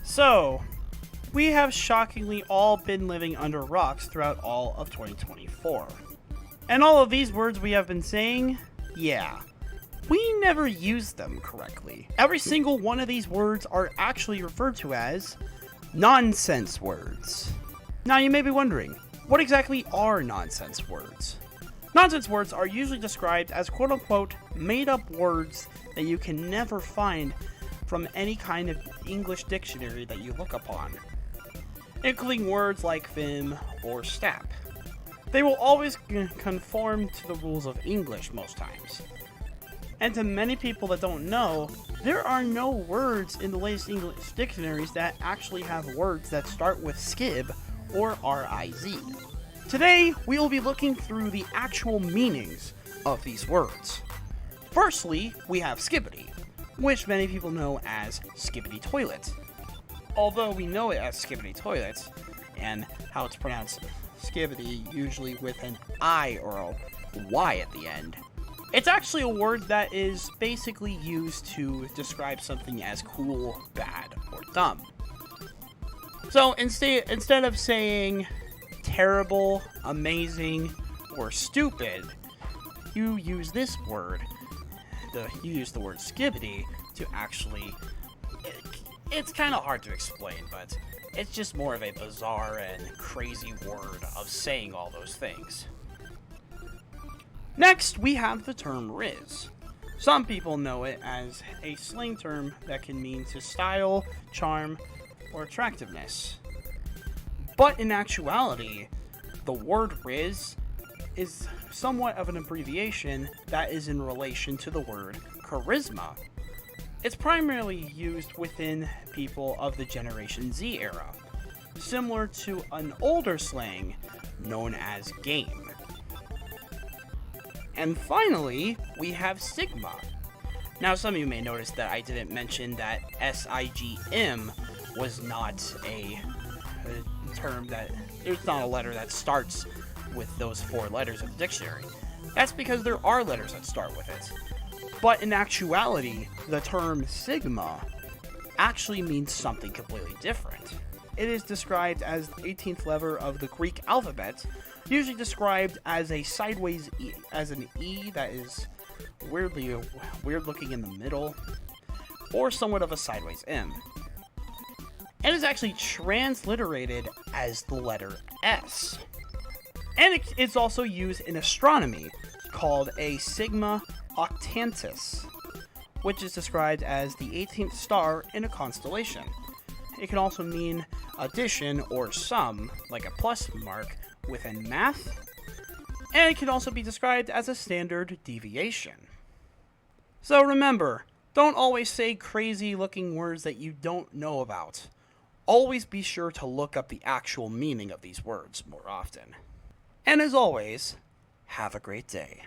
So, we have shockingly all been living under rocks throughout all of 2024. And all of these words we have been saying, yeah, we never use them correctly. Every single one of these words are actually referred to as nonsense words. Now you may be wondering, what exactly are nonsense words? Nonsense words are usually described as quote-unquote made-up words that you can never find from any kind of English dictionary that you look upon, including words like vim or stap. They will always conform to the rules of English most times. And to many people that don't know, there are no words in the latest English dictionaries that actually have words that start with skib or R-I-Z. Today, we will be looking through the actual meanings of these words. Firstly, we have skibidi, which many people know as skibiditoilet. Although we know it as skibiditoilet, and how it's pronounced skibidi, usually with an I or a Y at the end, it's actually a word that is basically used to describe something as cool, bad, or dumb. So instead of saying terrible, amazing, or stupid, you use this word. You use the word skibidi to actually... It's kind of hard to explain, but it's just more of a bizarre and crazy word of saying all those things. Next, we have the term Rizz. Some people know it as a slang term that can mean to style, charm, or attractiveness. But in actuality, the word Rizz is somewhat of an abbreviation that is in relation to the word charisma. It's primarily used within people of the Generation Z era, similar to an older slang known as game. And finally, we have sigma. Now, some of you may notice that I didn't mention that S-I-G-M was not a term that... There's not a letter that starts with those 4 letters of the dictionary. That's because there are letters that start with it. But in actuality, the term sigma actually means something completely different. It is described as the 18th letter of the Greek alphabet, usually described as a sideways E, as an E that is weird looking in the middle, or somewhat of a sideways M. And is actually transliterated as the letter S. And it's also used in astronomy, called a sigma octantis, which is described as the 18th star in a constellation. It can also mean addition or sum, like a plus mark within math, and it can also be described as a standard deviation. So remember, don't always say crazy looking words that you don't know about. Always be sure to look up the actual meaning of these words more often. And as always, have a great day.